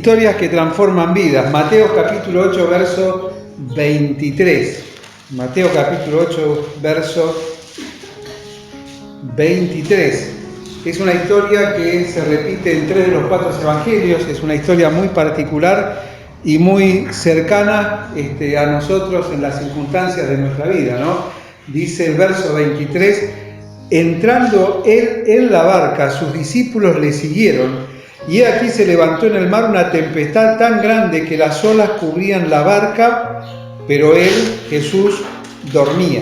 Historias que transforman vidas. Mateo capítulo 8, verso 23. Mateo capítulo 8, verso 23. Es una historia que se repite en 3 de los 4 evangelios. Es una historia muy particular y muy cercana a nosotros en las circunstancias de nuestra vida, ¿no? Dice el verso 23, entrando él en la barca, sus discípulos le siguieron, y aquí se levantó en el mar una tempestad tan grande que las olas cubrían la barca, pero él, Jesús, dormía.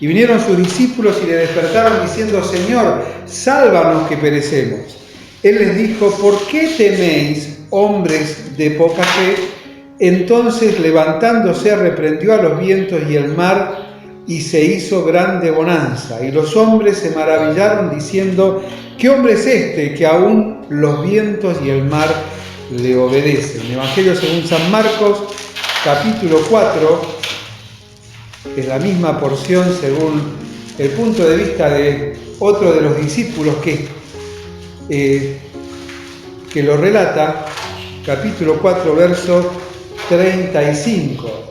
Y vinieron sus discípulos y le despertaron diciendo, Señor, sálvanos que perecemos. Él les dijo, ¿por qué teméis, hombres de poca fe? Entonces, levantándose, reprendió a los vientos y el mar, y se hizo grande bonanza. Y los hombres se maravillaron diciendo, ¿qué hombre es este que aún los vientos y el mar le obedecen? El Evangelio según San Marcos, capítulo 4, es la misma porción según el punto de vista de otro de los discípulos que lo relata, capítulo 4, verso 35.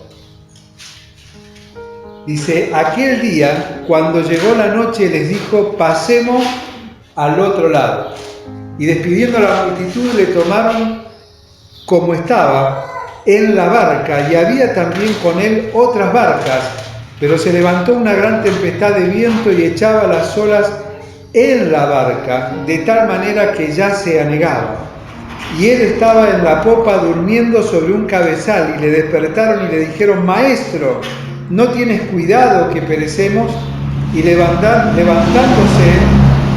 Dice, aquel día, cuando llegó la noche, les dijo, pasemos al otro lado. Y despidiendo a la multitud, le tomaron como estaba en la barca, y había también con él otras barcas, pero se levantó una gran tempestad de viento y echaba las olas en la barca, de tal manera que ya se anegaba. Y él estaba en la popa durmiendo sobre un cabezal, y le despertaron y le dijeron, Maestro, ¿no tienes cuidado que perecemos? Y levantándose,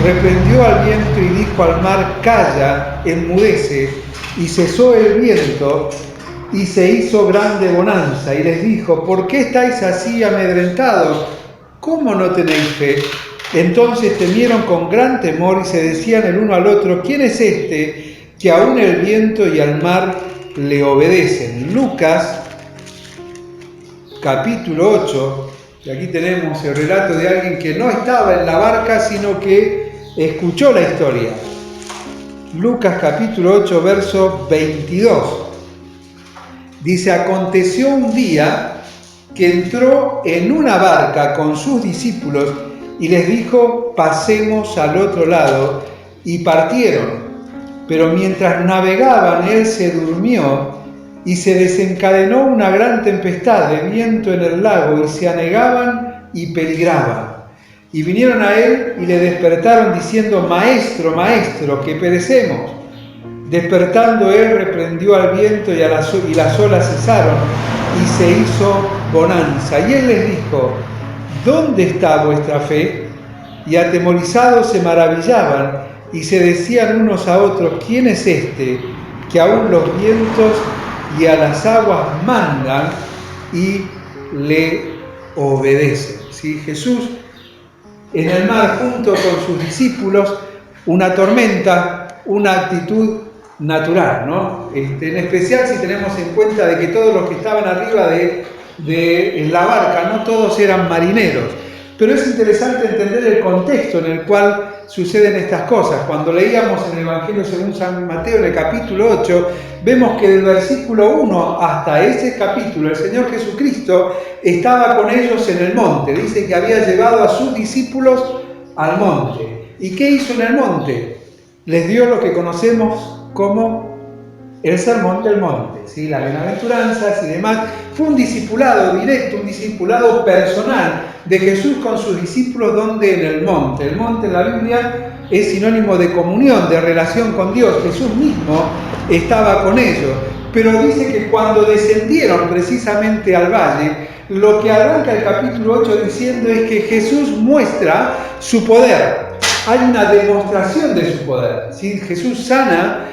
reprendió al viento y dijo al mar, calla, enmudece. Y cesó el viento y se hizo grande bonanza. Y les dijo, ¿por qué estáis así amedrentados? ¿Cómo no tenéis fe? Entonces temieron con gran temor y se decían el uno al otro, ¿quién es este que aún el viento y al mar le obedecen? Lucas capítulo 8, y aquí tenemos el relato de alguien que no estaba en la barca, sino que escuchó la historia. Lucas capítulo 8, verso 22. Dice, aconteció un día que entró en una barca con sus discípulos y les dijo, pasemos al otro lado, y partieron. Pero mientras navegaban, él se durmió, y se desencadenó una gran tempestad de viento en el lago, y se anegaban y peligraban. Y vinieron a él y le despertaron diciendo, Maestro, Maestro, que perecemos. Despertando él, reprendió al viento y las olas cesaron, y se hizo bonanza. Y él les dijo, ¿dónde está vuestra fe? Y atemorizados se maravillaban, y se decían unos a otros, ¿quién es este que aún los vientos y a las aguas mandan y le obedecen? ¿Sí? Jesús en el mar junto con sus discípulos, una tormenta, una actitud natural, ¿no? En especial si tenemos en cuenta de que todos los que estaban arriba de la barca, no todos eran marineros. Pero es interesante entender el contexto en el cual suceden estas cosas. Cuando leíamos en el Evangelio según San Mateo, en el capítulo 8, vemos que del versículo 1 hasta ese capítulo, el Señor Jesucristo estaba con ellos en el monte. Dice que había llevado a sus discípulos al monte. ¿Y qué hizo en el monte? Les dio lo que conocemos como el sermón del monte, ¿sí? Las bienaventuranzas y demás. Fue un discipulado directo, un discipulado personal de Jesús con sus discípulos, donde en el monte. El monte en la Biblia es sinónimo de comunión, de relación con Dios. Jesús mismo estaba con ellos. Pero dice que cuando descendieron precisamente al valle, lo que arranca el capítulo 8 diciendo es que Jesús muestra su poder. Hay una demostración de su poder, ¿sí? Jesús sana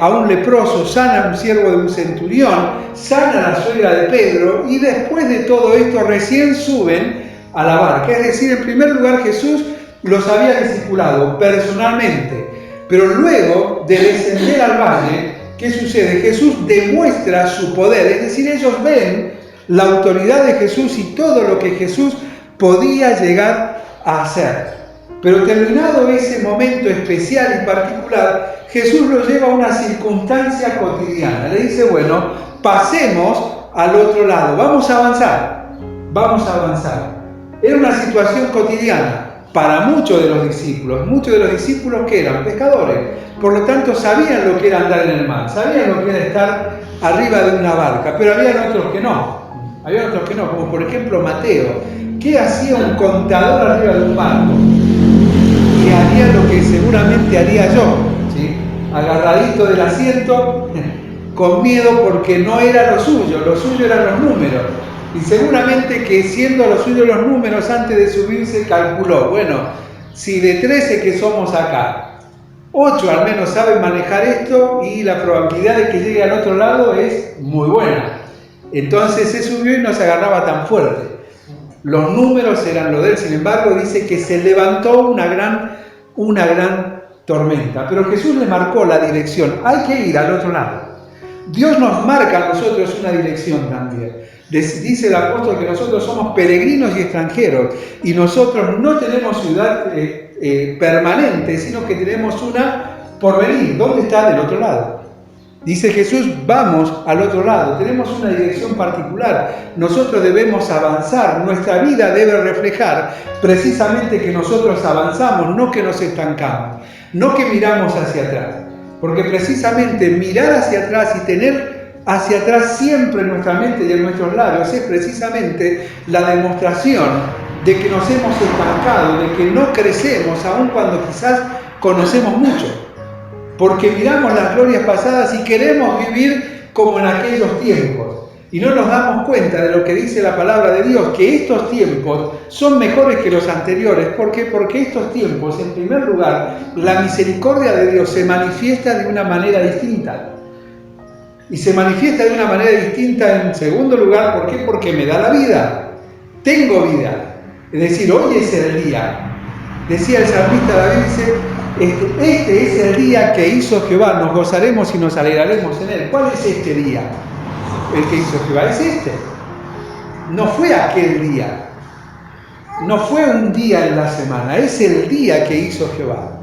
a un leproso, sana a un siervo de un centurión, sana a la suegra de Pedro, y después de todo esto recién suben a la barca. Es decir, en primer lugar Jesús los había discipulado personalmente, pero luego de descender al valle, ¿qué sucede? Jesús demuestra su poder, es decir, ellos ven la autoridad de Jesús y todo lo que Jesús podía llegar a hacer. Pero terminado ese momento especial y particular, Jesús lo lleva a una circunstancia cotidiana. Le dice, bueno, pasemos al otro lado, vamos a avanzar. Era una situación cotidiana para muchos de los discípulos que eran pescadores, por lo tanto sabían lo que era andar en el mar, sabían lo que era estar arriba de una barca, pero había otros que no, como por ejemplo Mateo. ¿Qué hacía un contador arriba de un barco? Que haría lo que seguramente haría yo, ¿sí? Agarradito del asiento, con miedo porque no era lo suyo eran los números. Y seguramente que siendo lo suyo los números, antes de subirse calculó, bueno, si de 13 que somos acá, 8 al menos saben manejar esto y la probabilidad de que llegue al otro lado es muy buena. Entonces se subió y no se agarraba tan fuerte. Los números eran lo de él, sin embargo dice que se levantó una gran tormenta. Pero Jesús le marcó la dirección, hay que ir al otro lado. Dios nos marca a nosotros una dirección también. Dice el apóstol que nosotros somos peregrinos y extranjeros y nosotros no tenemos ciudad permanente, sino que tenemos una por venir. ¿Dónde está? Del otro lado. Dice Jesús, vamos al otro lado, tenemos una dirección particular, nosotros debemos avanzar, nuestra vida debe reflejar precisamente que nosotros avanzamos, no que nos estancamos, no que miramos hacia atrás, porque precisamente mirar hacia atrás y tener hacia atrás siempre en nuestra mente y en nuestros labios es precisamente la demostración de que nos hemos estancado, de que no crecemos, aun cuando quizás conocemos mucho. Porque miramos las glorias pasadas y queremos vivir como en aquellos tiempos. Y no nos damos cuenta de lo que dice la palabra de Dios, que estos tiempos son mejores que los anteriores. ¿Por qué? Porque estos tiempos, en primer lugar, la misericordia de Dios se manifiesta de una manera distinta. Y se manifiesta de una manera distinta en segundo lugar, ¿por qué? Porque me da la vida. Tengo vida. Es decir, hoy es el día. Decía el salmista David, dice, este es el día que hizo Jehová, nos gozaremos y nos alegraremos en él. ¿Cuál es este día? El que hizo Jehová es este. No fue aquel día. No fue un día en la semana, es el día que hizo Jehová.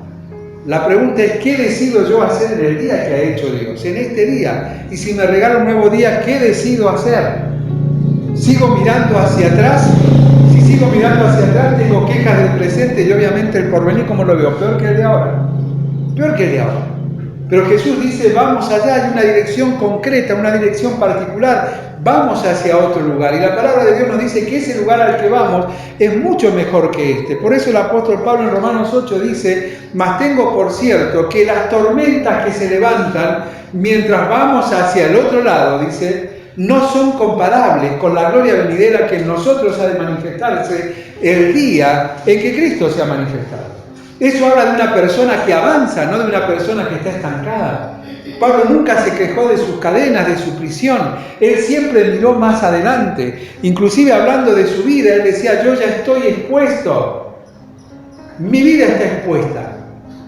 La pregunta es, ¿qué decido yo hacer en el día que ha hecho Dios? En este día. Y si me regala un nuevo día, ¿qué decido hacer? ¿Sigo mirando hacia atrás? Si sigo mirando hacia atrás, tengo quejas del presente y obviamente el porvenir, ¿cómo lo veo? Peor que el de ahora. Peor que el de ahora. Pero Jesús dice, vamos allá, hay una dirección concreta, una dirección particular, vamos hacia otro lugar. Y la palabra de Dios nos dice que ese lugar al que vamos es mucho mejor que este. Por eso el apóstol Pablo en Romanos 8 dice, mas tengo por cierto que las tormentas que se levantan mientras vamos hacia el otro lado, dice, no son comparables con la gloria venidera que en nosotros ha de manifestarse el día en que Cristo se ha manifestado. Eso habla de una persona que avanza, no de una persona que está estancada. Pablo nunca se quejó de sus cadenas, de su prisión. Él siempre miró más adelante. Inclusive hablando de su vida, él decía, yo ya estoy expuesto. Mi vida está expuesta.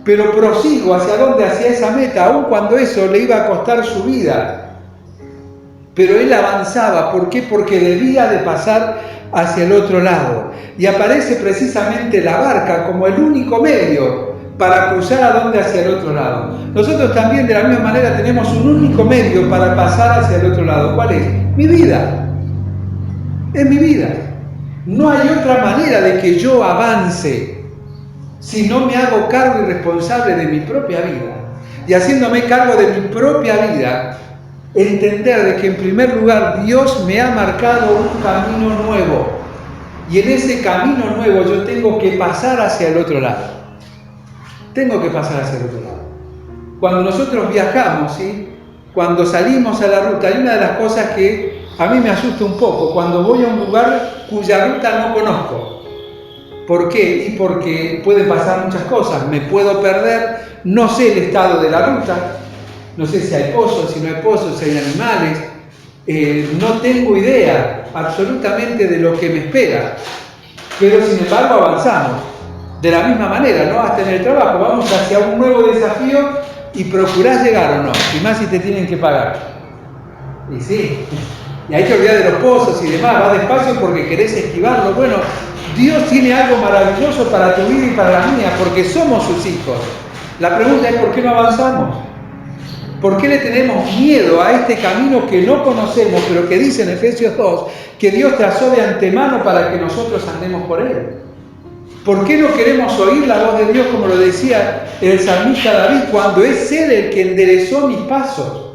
Pero prosigo hacia dónde, hacia esa meta, aun cuando eso le iba a costar su vida. Pero él avanzaba. ¿Por qué? Porque debía de pasar hacia el otro lado. Y aparece precisamente la barca como el único medio para cruzar a dónde, hacia el otro lado. Nosotros también de la misma manera tenemos un único medio para pasar hacia el otro lado. ¿Cuál es? Mi vida. Es mi vida. No hay otra manera de que yo avance si no me hago cargo y responsable de mi propia vida. Y haciéndome cargo de mi propia vida, entender de que en primer lugar Dios me ha marcado un camino nuevo y en ese camino nuevo yo tengo que pasar hacia el otro lado. Tengo que pasar hacia el otro lado. Cuando nosotros viajamos, ¿sí? Cuando salimos a la ruta, hay una de las cosas que a mí me asusta un poco, cuando voy a un lugar cuya ruta no conozco. ¿Por qué? Y porque pueden pasar muchas cosas. Me puedo perder, no sé el estado de la ruta, no sé si hay pozos, si no hay pozos, si hay animales. No tengo idea absolutamente de lo que me espera. Pero sin embargo avanzamos. De la misma manera, ¿no? Hasta en el trabajo vamos hacia un nuevo desafío y procurás llegar o no. Y más si te tienen que pagar. Y sí. Y hay que olvidar de los pozos y demás. Va despacio porque querés esquivarlo. Bueno, Dios tiene algo maravilloso para tu vida y para la mía porque somos sus hijos. La pregunta es: ¿por qué no avanzamos? ¿Por qué le tenemos miedo a este camino que no conocemos, pero que dice en Efesios 2 que Dios trazó de antemano para que nosotros andemos por él? ¿Por qué no queremos oír la voz de Dios, como lo decía el salmista David, cuando es Él el que enderezó mis pasos?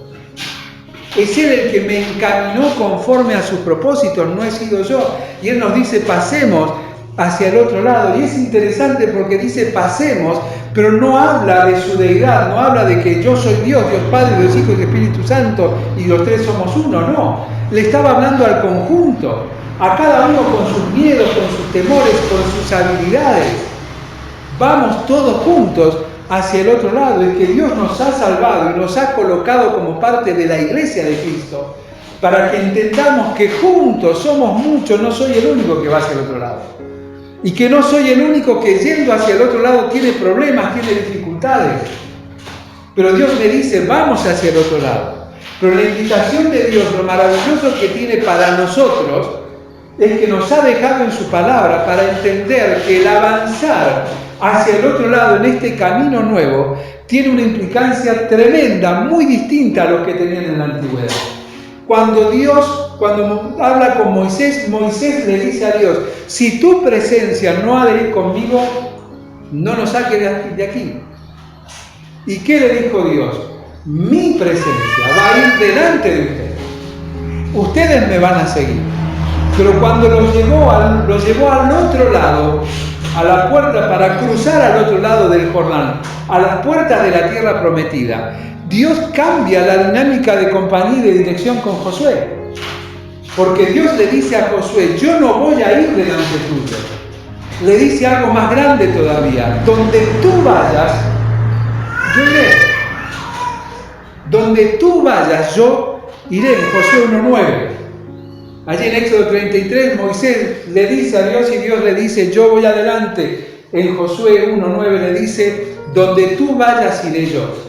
Es Él el que me encaminó conforme a sus propósitos, no he sido yo. Y Él nos dice: pasemos hacia el otro lado. Y es interesante porque dice pasemos, pero no habla de su deidad, no habla de que yo soy Dios, Dios Padre, Dios Hijo y Espíritu Santo, y los tres somos uno, no. Le estaba hablando al conjunto, a cada uno con sus miedos, con sus temores, con sus habilidades. Vamos todos juntos hacia el otro lado, y que Dios nos ha salvado y nos ha colocado como parte de la iglesia de Cristo, para que entendamos que juntos somos muchos, no soy el único que va hacia el otro lado. Y que no soy el único que yendo hacia el otro lado tiene problemas, tiene dificultades. Pero Dios me dice: vamos hacia el otro lado. Pero la invitación de Dios, lo maravilloso que tiene para nosotros, es que nos ha dejado en su palabra para entender que el avanzar hacia el otro lado en este camino nuevo tiene una implicancia tremenda, muy distinta a lo que tenían en la antigüedad. Cuando habla con Moisés, Moisés le dice a Dios: si tu presencia no ha de ir conmigo, no nos saques de aquí. ¿Y qué le dijo Dios? Mi presencia va a ir delante de ustedes. Ustedes me van a seguir. Pero cuando los llevó al otro lado, a la puerta, para cruzar al otro lado del Jordán, a las puertas de la tierra prometida, Dios cambia la dinámica de compañía y de dirección con Josué. Porque Dios le dice a Josué: yo no voy a ir delante tuyo. Le dice algo más grande todavía: donde tú vayas, yo iré. Donde tú vayas, yo iré. En Josué 1:9. Allí en Éxodo 33, Moisés le dice a Dios y Dios le dice: yo voy adelante. En Josué 1:9 le dice: donde tú vayas, iré yo.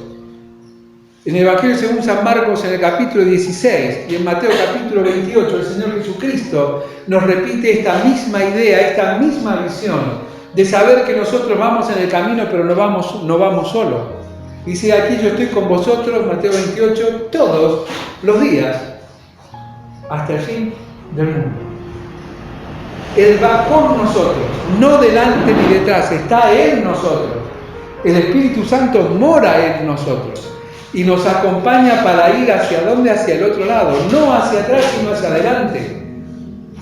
En el Evangelio según San Marcos, en el capítulo 16, y en Mateo capítulo 28, el Señor Jesucristo nos repite esta misma idea, esta misma visión, de saber que nosotros vamos en el camino, pero no vamos solos. Dice: aquí yo estoy con vosotros, Mateo 28, todos los días, hasta el fin del mundo. Él va con nosotros, no delante ni detrás, está en nosotros. El Espíritu Santo mora en nosotros y nos acompaña para ir hacia dónde, hacia el otro lado, no hacia atrás, sino hacia adelante.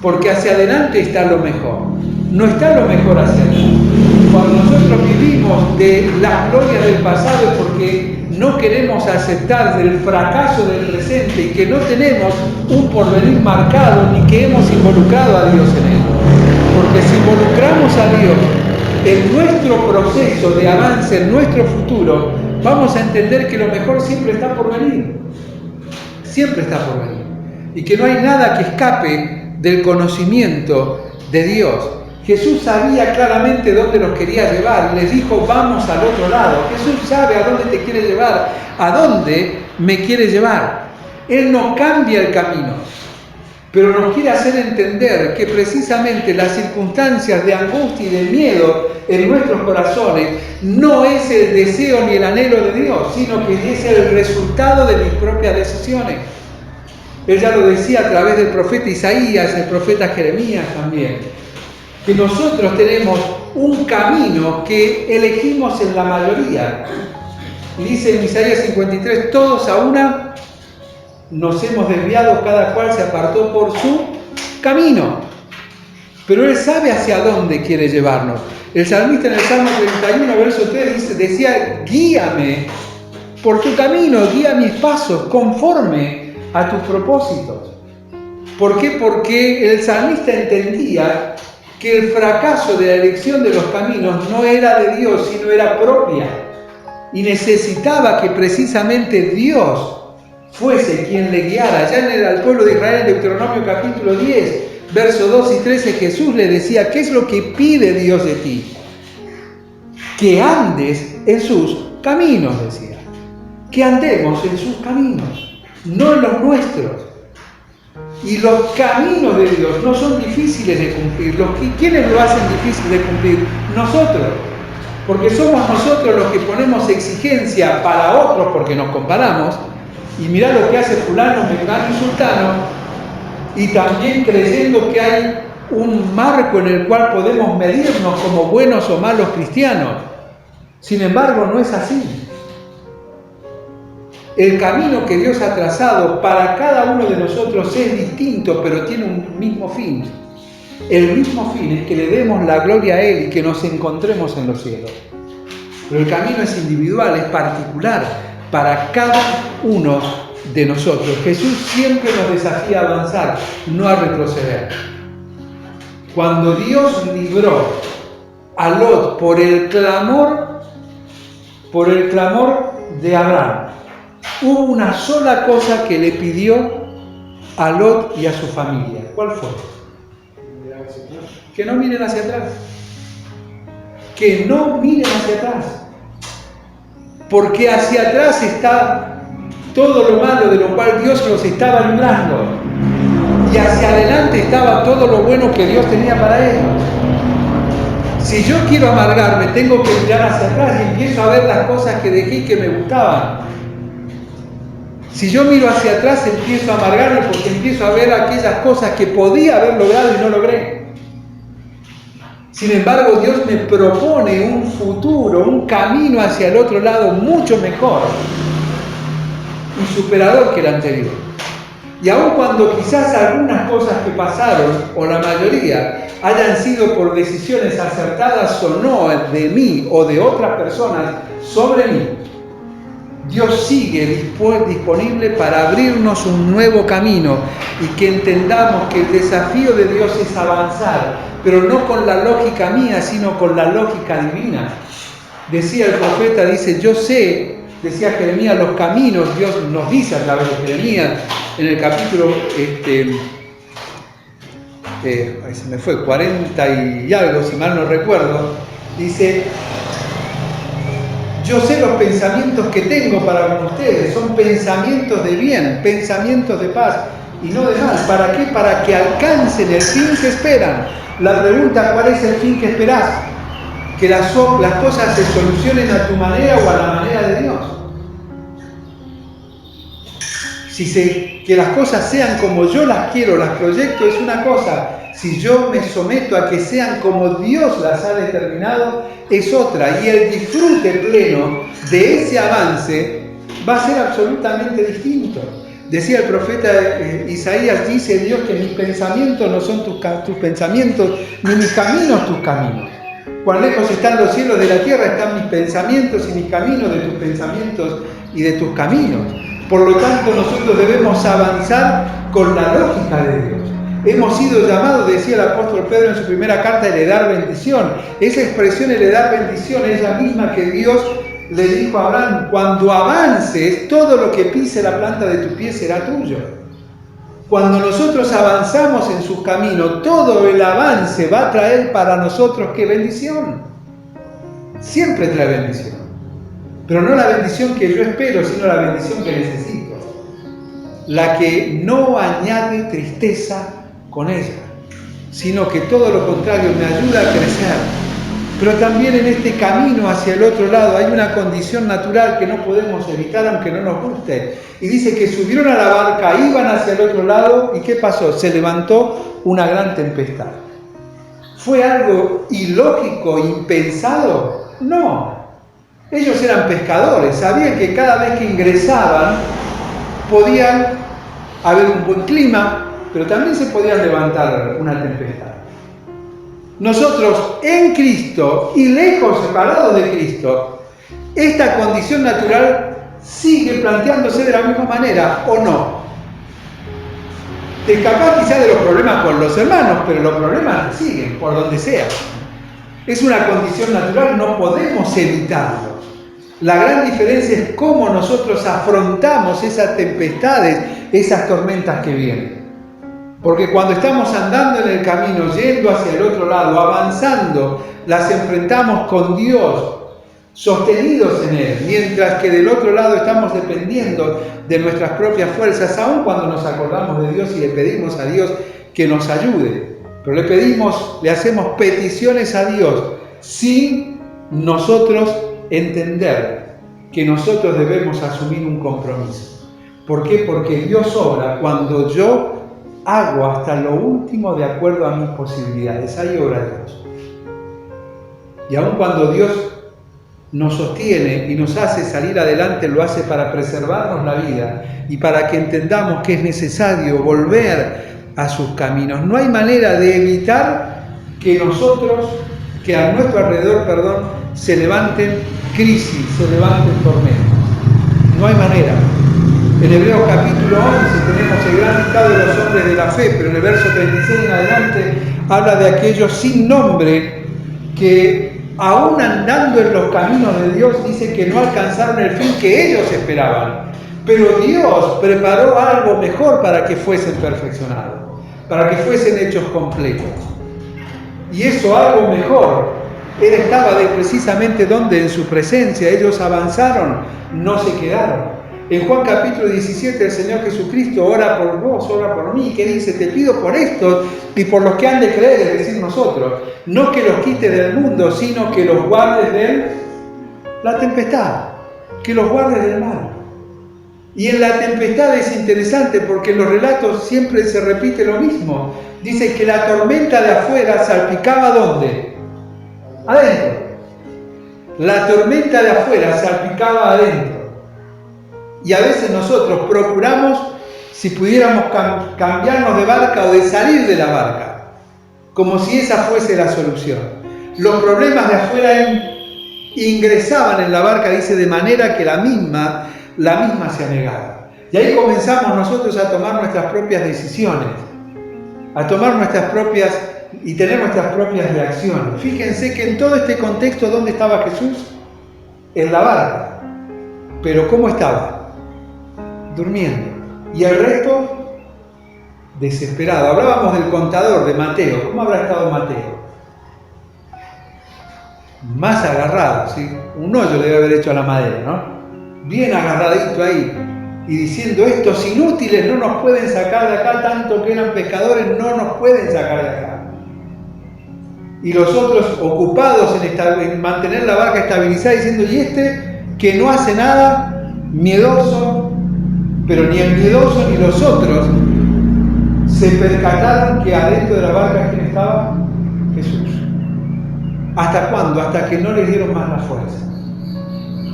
Porque hacia adelante está lo mejor, no está lo mejor hacia atrás. Cuando nosotros vivimos de las glorias del pasado es porque no queremos aceptar del fracaso del presente y que no tenemos un porvenir marcado ni que hemos involucrado a Dios en él. Porque si involucramos a Dios en nuestro proceso de avance, en nuestro futuro, vamos a entender que lo mejor siempre está por venir. Siempre está por venir. Y que no hay nada que escape del conocimiento de Dios. Jesús sabía claramente dónde los quería llevar y les dijo: vamos al otro lado. Jesús sabe a dónde te quiere llevar, a dónde me quiere llevar. Él no cambia el camino, pero nos quiere hacer entender que precisamente las circunstancias de angustia y de miedo en nuestros corazones no es el deseo ni el anhelo de Dios, sino que es el resultado de mis propias decisiones. Él ya lo decía a través del profeta Isaías, el profeta Jeremías también, que nosotros tenemos un camino que elegimos en la mayoría. Y dice en Isaías 53, todos a una nos hemos desviado, cada cual se apartó por su camino. Pero Él sabe hacia dónde quiere llevarnos. El salmista en el Salmo 31, verso 3, decía: guíame por tu camino, guía mis pasos conforme a tus propósitos. ¿Por qué? Porque el salmista entendía que el fracaso de la elección de los caminos no era de Dios, sino era propia. Y necesitaba que precisamente Dios fuese quien le guiara. Ya en el pueblo de Israel, en Deuteronomio capítulo 10, versos 2 y 13, Jesús le decía: ¿qué es lo que pide Dios de ti? Que andes en sus caminos, decía. Que andemos en sus caminos, no en los nuestros. Y los caminos de Dios no son difíciles de cumplir. ¿Quiénes lo hacen difícil de cumplir? Nosotros. Porque somos nosotros los que ponemos exigencia para otros porque nos comparamos, y mirá lo que hace fulano, mengano y sultano, y también creyendo que hay un marco en el cual podemos medirnos como buenos o malos cristianos. Sin embargo, no es así. El camino que Dios ha trazado para cada uno de nosotros es distinto, pero tiene un mismo fin. El mismo fin es que le demos la gloria a Él y que nos encontremos en los cielos. Pero el camino es individual, es particular para cada uno de nosotros. Jesús siempre nos desafía a avanzar, no a retroceder. Cuando Dios libró a Lot por el clamor de Abraham, hubo una sola cosa que le pidió a Lot y a su familia. ¿Cuál fue? Que no miren hacia atrás. Que no miren hacia atrás. Porque hacia atrás está todo lo malo de lo cual Dios los estaba librando. Y hacia adelante estaba todo lo bueno que Dios tenía para ellos. Si yo quiero amargarme, tengo que mirar hacia atrás y empiezo a ver las cosas que dejé y que me gustaban. Si yo miro hacia atrás, empiezo a amargarme porque empiezo a ver aquellas cosas que podía haber logrado y no logré. Sin embargo, Dios me propone un futuro, un camino hacia el otro lado mucho mejor y superador que el anterior. Y aun cuando quizás algunas cosas que pasaron, o la mayoría, hayan sido por decisiones acertadas o no de mí o de otras personas sobre mí, Dios sigue disponible para abrirnos un nuevo camino y que entendamos que el desafío de Dios es avanzar, pero no con la lógica mía, sino con la lógica divina. Decía el profeta, dice, yo sé, decía Jeremías, los caminos, Dios nos dice a través de Jeremías, en el capítulo, se me fue, 40 y algo, si mal no recuerdo, dice, yo sé los pensamientos que tengo para con ustedes, son pensamientos de bien, pensamientos de paz y no de mal. ¿Para qué? Para que alcancen el fin que esperan. La pregunta, ¿cuál es el fin que esperás? Que las cosas se solucionen a tu manera o a la manera de Dios. Que las cosas sean como yo las quiero, las proyecto, es una cosa. Si yo me someto a que sean como Dios las ha determinado, es otra. Y el disfrute pleno de ese avance va a ser absolutamente distinto. Decía el profeta Isaías, dice Dios que mis pensamientos no son tus pensamientos, ni mis caminos tus caminos. Cuán lejos están los cielos de la tierra, están mis pensamientos y mis caminos de tus pensamientos y de tus caminos. Por lo tanto, nosotros debemos avanzar con la lógica de Dios. Hemos sido llamados, decía el apóstol Pedro en su primera carta, a heredar bendición. Esa expresión heredar bendición es la misma que Dios le dijo a Abraham, cuando avances, todo lo que pise la planta de tu pie será tuyo. Cuando nosotros avanzamos en sus caminos, todo el avance va a traer para nosotros, ¿qué bendición? Siempre trae bendición. Pero no la bendición que yo espero, sino la bendición que necesito. La que no añade tristeza con ella, sino que todo lo contrario me ayuda a crecer. Pero también en este camino hacia el otro lado hay una condición natural que no podemos evitar aunque no nos guste. Y dice que subieron a la barca, iban hacia el otro lado y ¿qué pasó? Se levantó una gran tempestad. ¿Fue algo ilógico, impensado? No. Ellos eran pescadores, sabían que cada vez que ingresaban podían haber un buen clima, pero también se podía levantar una tempestad. Nosotros en Cristo y lejos separados de Cristo, esta condición natural sigue planteándose de la misma manera, ¿o no? Te escapás quizás de los problemas con los hermanos, pero los problemas siguen por donde sea. Es una condición natural, no podemos evitarlo. La gran diferencia es cómo nosotros afrontamos esas tempestades, esas tormentas que vienen. Porque cuando estamos andando en el camino, yendo hacia el otro lado, avanzando, las enfrentamos con Dios, sostenidos en Él, mientras que del otro lado estamos dependiendo de nuestras propias fuerzas, aun cuando nos acordamos de Dios y le pedimos a Dios que nos ayude. Pero le hacemos peticiones a Dios sin nosotros entender que nosotros debemos asumir un compromiso. ¿Por qué? Porque Dios obra cuando yo hago hasta lo último de acuerdo a mis posibilidades. Ahí obra Dios. Y aun cuando Dios nos sostiene y nos hace salir adelante, lo hace para preservarnos la vida y para que entendamos que es necesario volver a sus caminos. No hay manera de evitar que a nuestro alrededor, se levanten crisis, se levanten tormentas. No hay manera. En Hebreos capítulo 11 tenemos el gran listado de los hombres de la fe, pero en el verso 36 en adelante habla de aquellos sin nombre que aún andando en los caminos de Dios, dice que no alcanzaron el fin que ellos esperaban. Pero Dios preparó algo mejor para que fuesen perfeccionados, para que fuesen hechos completos. Y eso algo mejor, Él estaba precisamente donde, en su presencia. Ellos avanzaron, no se quedaron. En Juan capítulo 17 el Señor Jesucristo ora por vos, ora por mí, que dice: te pido por estos y por los que han de creer, es decir, nosotros, no que los quites del mundo, sino que los guardes de la tempestad, que los guardes del mal. Y en la tempestad es interesante porque en los relatos siempre se repite lo mismo. Dice que la tormenta de afuera salpicaba ¿dónde? Adentro. La tormenta de afuera salpicaba adentro. Y a veces nosotros procuramos, si pudiéramos cambiarnos de barca o de salir de la barca, como si esa fuese la solución. Los problemas de afuera ingresaban en la barca, dice, de manera que la misma se anegaba. Y ahí comenzamos nosotros a tomar nuestras propias decisiones, a tomar y tener nuestras propias reacciones. Fíjense que en todo este contexto, ¿dónde estaba Jesús? En la barca. Pero ¿cómo estaba? Durmiendo. Y el resto, desesperado. Hablábamos del contador de Mateo. ¿Cómo habrá estado Mateo? Más agarrado, ¿sí? Un hoyo le debe haber hecho a la madera, ¿no? Bien agarradito ahí. Y diciendo: estos inútiles no nos pueden sacar de acá, tanto que eran pescadores, no nos pueden sacar de acá. Y los otros ocupados en mantener la barca estabilizada, diciendo: y este que no hace nada, miedoso. Pero ni el miedoso ni los otros se percataron que adentro de la barca, ¿quién estaba? Jesús. ¿Hasta cuándo? Hasta que no les dieron más la fuerza.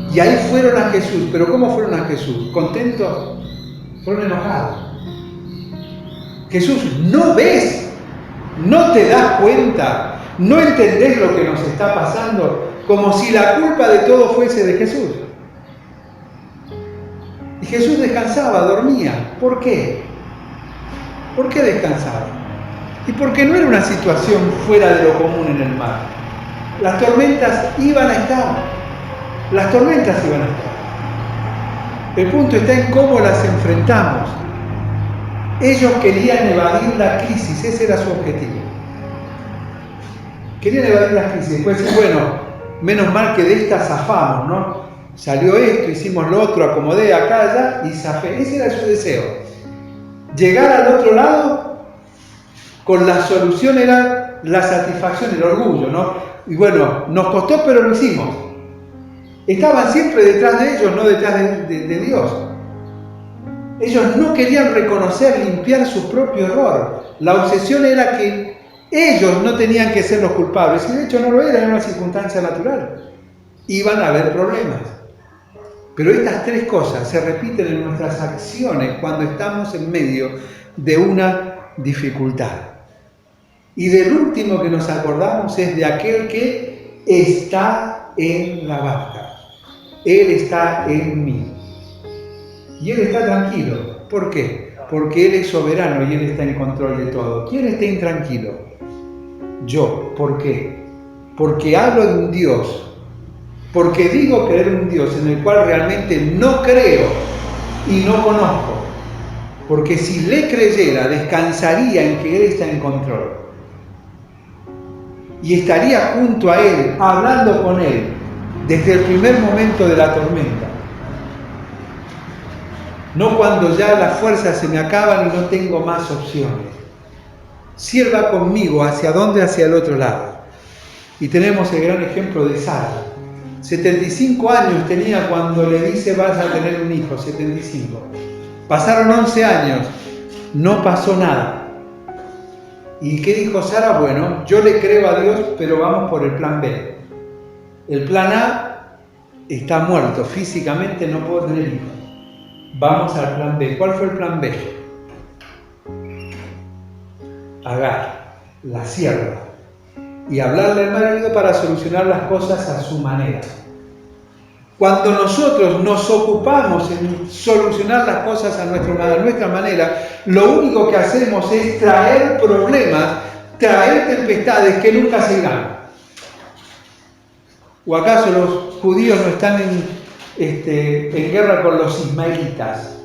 Y ahí fueron a Jesús. ¿Pero cómo fueron a Jesús? ¿Contentos? Fueron enojados. Jesús, ¿no ves? ¿No te das cuenta? ¿No entendés lo que nos está pasando? Como si la culpa de todo fuese de Jesús. Y Jesús descansaba, dormía. ¿Por qué? ¿Por qué descansaba? Y porque no era una situación fuera de lo común en el mar. Las tormentas iban a estar. Las tormentas iban a estar. El punto está en cómo las enfrentamos. Ellos querían evadir la crisis, ese era su objetivo. Querían evadir la crisis. Después decir: bueno, menos mal que de esta zafamos, ¿no? Salió esto, hicimos lo otro, acomodé acá, allá y zafé. Ese era su deseo. Llegar al otro lado con la solución era la satisfacción, el orgullo, ¿no? Y bueno, nos costó, pero lo hicimos. Estaban siempre detrás de ellos, no detrás de Dios. Ellos no querían reconocer, limpiar su propio error. La obsesión era que ellos no tenían que ser los culpables. Y de hecho no lo eran, era una circunstancia natural. Iban a haber problemas. Pero estas tres cosas se repiten en nuestras acciones cuando estamos en medio de una dificultad. Y del último que nos acordamos es de aquel que está en la barca. Él está en mí. Y Él está tranquilo. ¿Por qué? Porque Él es soberano y Él está en control de todo. ¿Quién está intranquilo? Yo. ¿Por qué? Porque hablo de un Dios. Porque digo creer en un Dios en el cual realmente no creo y no conozco. Porque si le creyera, descansaría en que Él está en control. Y estaría junto a Él, hablando con Él, desde el primer momento de la tormenta. No cuando ya las fuerzas se me acaban y no tengo más opciones. Si Él va conmigo, ¿hacia dónde? Hacia el otro lado. Y tenemos el gran ejemplo de Sara. 75 años tenía cuando le dice vas a tener un hijo, 75. Pasaron 11 años, no pasó nada. ¿Y qué dijo Sara? Bueno, yo le creo a Dios, pero vamos por el plan B. El plan A está muerto, físicamente no puedo tener hijos. Vamos al plan B. ¿Cuál fue el plan B? Agar, la sierva, y hablarle al marido para solucionar las cosas a su manera. Cuando nosotros nos ocupamos en solucionar las cosas a nuestra manera, lo único que hacemos es traer problemas, traer tempestades que nunca se irán. ¿O acaso los judíos no están en guerra con los ismaelitas?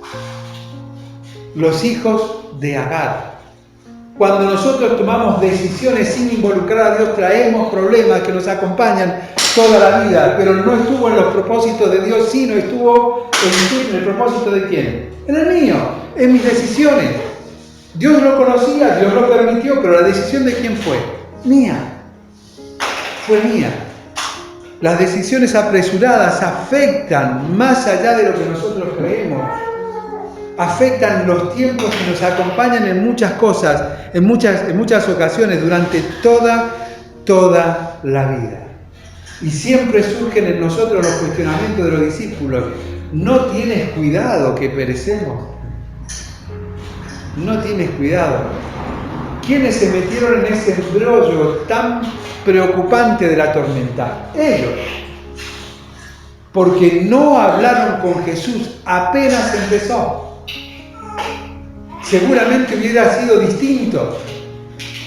Los hijos de Agar. Cuando nosotros tomamos decisiones sin involucrar a Dios, traemos problemas que nos acompañan toda la vida, pero no estuvo en los propósitos de Dios, sino estuvo en el propósito de ¿quién? En el mío, en mis decisiones. Dios lo conocía, Dios lo permitió, pero la decisión de ¿quién fue? Mía. Fue mía. Las decisiones apresuradas afectan más allá de lo que nosotros creemos. Afectan los tiempos que nos acompañan en muchas cosas, en muchas ocasiones, durante toda la vida. Y siempre surgen en nosotros los cuestionamientos de los discípulos. ¿No tienes cuidado que perecemos? No tienes cuidado. ¿Quiénes se metieron en ese embrollo tan preocupante de la tormenta? Ellos. Porque no hablaron con Jesús apenas empezó. Seguramente hubiera sido distinto.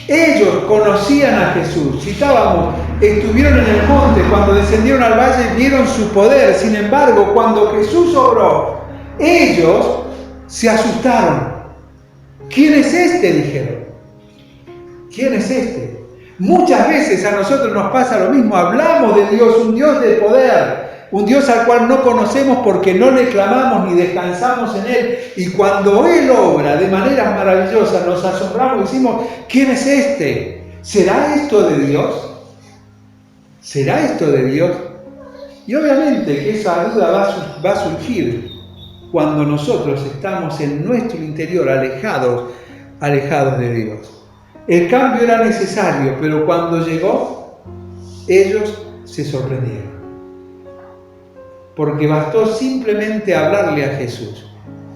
Ellos conocían a Jesús. Citábamos, estuvieron en el monte, cuando descendieron al valle vieron su poder. Sin embargo, cuando Jesús obró, ellos se asustaron. ¿Quién es este? Dijeron. ¿Quién es este? Muchas veces a nosotros nos pasa lo mismo. Hablamos de Dios, un Dios de poder, un Dios al cual no conocemos porque no le clamamos ni descansamos en Él. Y cuando Él obra de maneras maravillosas, nos asombramos y decimos, ¿quién es este? ¿Será esto de Dios? ¿Será esto de Dios? Y obviamente que esa duda va a surgir cuando nosotros estamos en nuestro interior alejados de Dios. El cambio era necesario, pero cuando llegó, ellos se sorprendieron. Porque bastó simplemente hablarle a Jesús.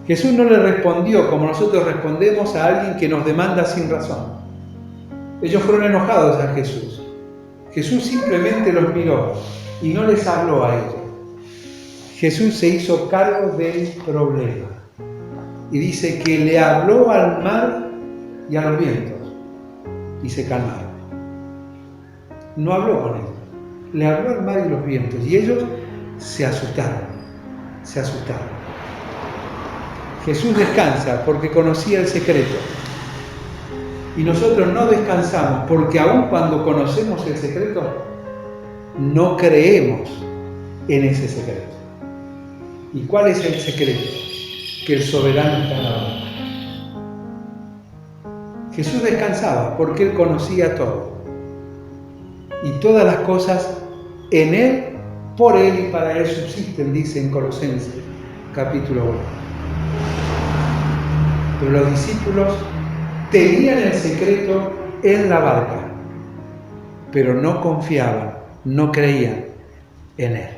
Jesús no le respondió como nosotros respondemos a alguien que nos demanda sin razón. Ellos fueron enojados a Jesús. Jesús simplemente los miró y no les habló a ellos. Jesús se hizo cargo del problema. Y dice que le habló al mar y a los vientos y se calmaron. No habló con ellos. Le habló al mar y los vientos y ellos se asustaron. Jesús descansa porque conocía el secreto. Y nosotros no descansamos porque aun cuando conocemos el secreto, no creemos en ese secreto. ¿Y cuál es el secreto? Que el soberano está en la barca. Jesús descansaba porque Él conocía todo. Y todas las cosas en Él, por Él y para Él subsisten, dice en Colosenses, capítulo 1. Pero los discípulos tenían el secreto en la barca, pero no confiaban, no creían en Él.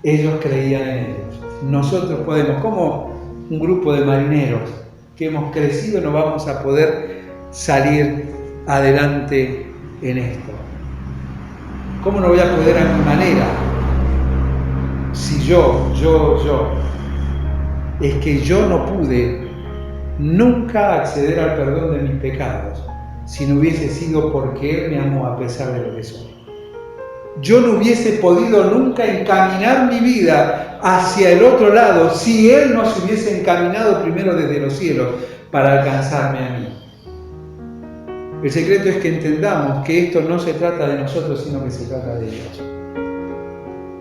Ellos creían en ellos. Nosotros podemos, como un grupo de marineros que hemos crecido, no vamos a poder salir adelante en esto. ¿Cómo no voy a poder a mi manera? Si yo, es que yo no pude nunca acceder al perdón de mis pecados si no hubiese sido porque Él me amó a pesar de lo que soy. Yo no hubiese podido nunca encaminar mi vida hacia el otro lado si Él no se hubiese encaminado primero desde los cielos para alcanzarme a mí. El secreto es que entendamos que esto no se trata de nosotros, sino que se trata de Dios.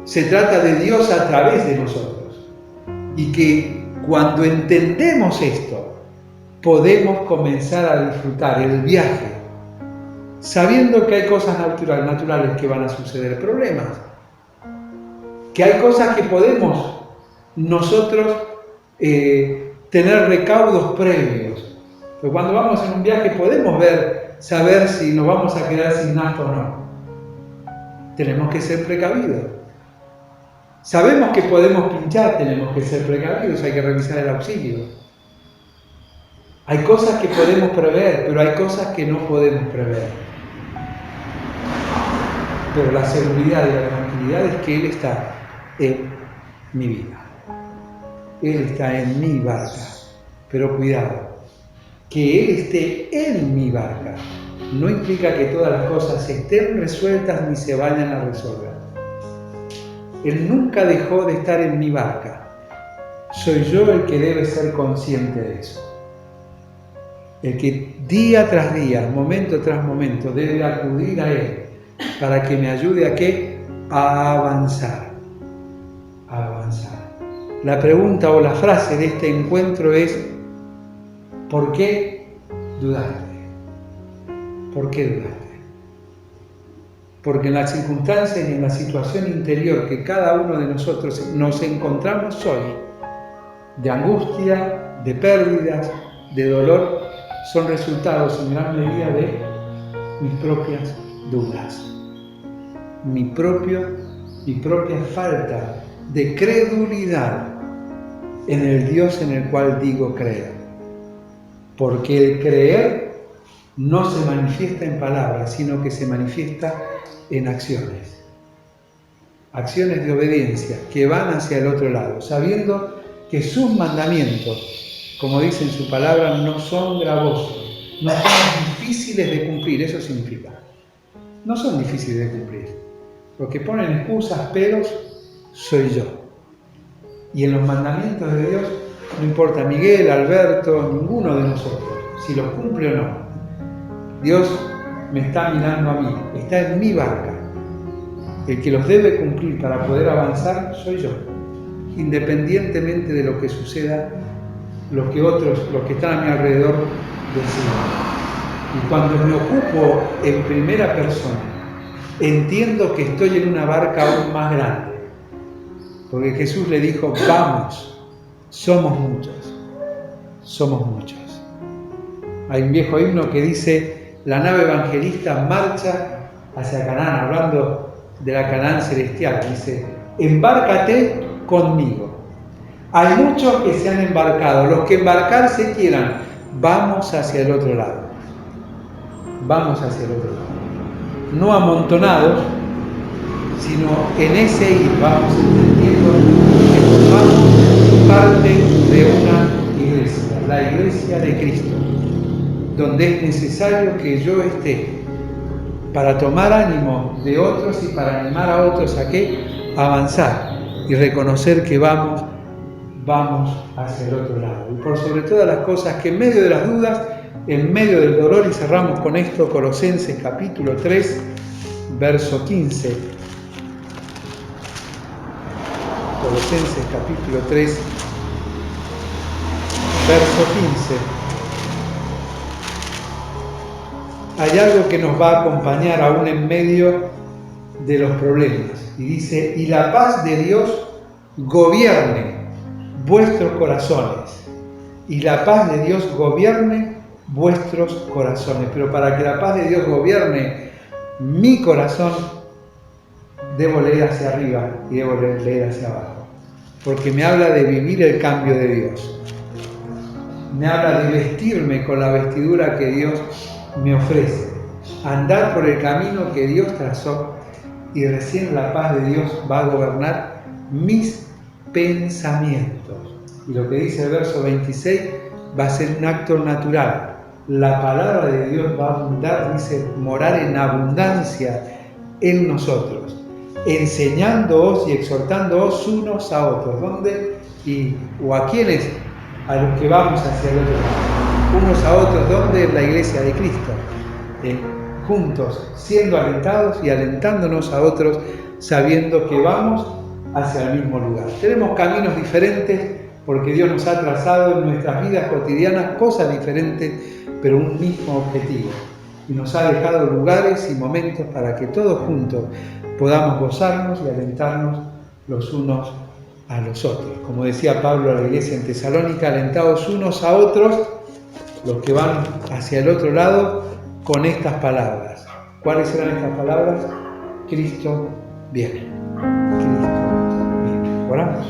Se trata de Dios a través de nosotros. Y que cuando entendemos esto, podemos comenzar a disfrutar el viaje sabiendo que hay cosas naturales que van a suceder, problemas, que hay cosas que podemos nosotros tener recaudos previos. Pero cuando vamos en un viaje podemos saber si nos vamos a quedar sin nafta o no. Tenemos que ser precavidos. Sabemos que podemos pinchar, tenemos que ser precavidos, hay que revisar el auxilio. Hay cosas que podemos prever, pero hay cosas que no podemos prever. Pero la seguridad y la tranquilidad es que Él está en mi vida. Él está en mi barca. Pero cuidado, que Él esté en mi barca no implica que todas las cosas estén resueltas ni se vayan a resolver. Él nunca dejó de estar en mi barca. Soy yo el que debe ser consciente de eso. El que día tras día, momento tras momento, debe acudir a Él para que me ayude ¿a qué? A avanzar. A avanzar. La pregunta o la frase de este encuentro es: ¿por qué dudaste? ¿Por qué dudaste? Porque en las circunstancias y en la situación interior que cada uno de nosotros nos encontramos hoy, de angustia, de pérdidas, de dolor, son resultados en gran medida de mis propias dudas, mi propia falta de credulidad en el Dios en el cual digo creer. Porque el creer no se manifiesta en palabras, sino que se manifiesta en acciones. Acciones de obediencia que van hacia el otro lado, sabiendo que sus mandamientos, como dice en su palabra, no son gravosos, no son difíciles de cumplir. Eso significa, no son difíciles de cumplir. Los que ponen excusas, peros, soy yo. Y en los mandamientos de Dios, no importa Miguel, Alberto, ninguno de nosotros, si los cumple o no. Dios me está mirando a mí, está en mi barca. El que los debe cumplir para poder avanzar soy yo, independientemente de lo que suceda, los que están a mi alrededor deciden. Y cuando me ocupo en primera persona, entiendo que estoy en una barca aún más grande. Porque Jesús le dijo: vamos, somos muchos, somos muchos. Hay un viejo himno que dice: la nave evangelista marcha hacia Canaán, hablando de la Canaán celestial. Dice: embárcate conmigo. Hay muchos que se han embarcado, los que embarcarse quieran, vamos hacia el otro lado. Vamos hacia el otro lado. No amontonados, sino en ese ir vamos entendiendo que formamos parte de una iglesia, la iglesia de Cristo, donde es necesario que yo esté para tomar ánimo de otros y para animar a otros a que avanzar y reconocer que vamos hacia el otro lado. Y por sobre todas las cosas, que en medio de las dudas, en medio del dolor, y cerramos con esto Colosenses capítulo 3, verso 15. Colosenses capítulo 3, verso 15. Hay algo que nos va a acompañar aún en medio de los problemas. Y dice: y la paz de Dios gobierne vuestros corazones. Y la paz de Dios gobierne vuestros corazones. Pero para que la paz de Dios gobierne mi corazón, debo leer hacia arriba y debo leer hacia abajo. Porque me habla de vivir el cambio de Dios. Me habla de vestirme con la vestidura que Dios me ofrece. Andar por el camino que Dios trazó, y recién la paz de Dios va a gobernar mis pensamientos. Y lo que dice el verso 26 va a ser un acto natural. La palabra de Dios va a abundar, dice, morar en abundancia en nosotros, enseñándoos y exhortándoos unos a otros. ¿Dónde? ¿O a quiénes? A los que vamos hacia el otro lado. Unos a otros, ¿dónde? En la iglesia de Cristo. Juntos, siendo alentados y alentándonos a otros, sabiendo que vamos hacia el mismo lugar. Tenemos caminos diferentes porque Dios nos ha trazado en nuestras vidas cotidianas cosas diferentes, pero un mismo objetivo: y nos ha dejado lugares y momentos para que todos juntos podamos gozarnos y alentarnos los unos a los otros. Como decía Pablo a la iglesia en Tesalónica, alentados unos a otros, los que van hacia el otro lado, con estas palabras. ¿Cuáles eran estas palabras? Cristo viene. Cristo viene. Oramos.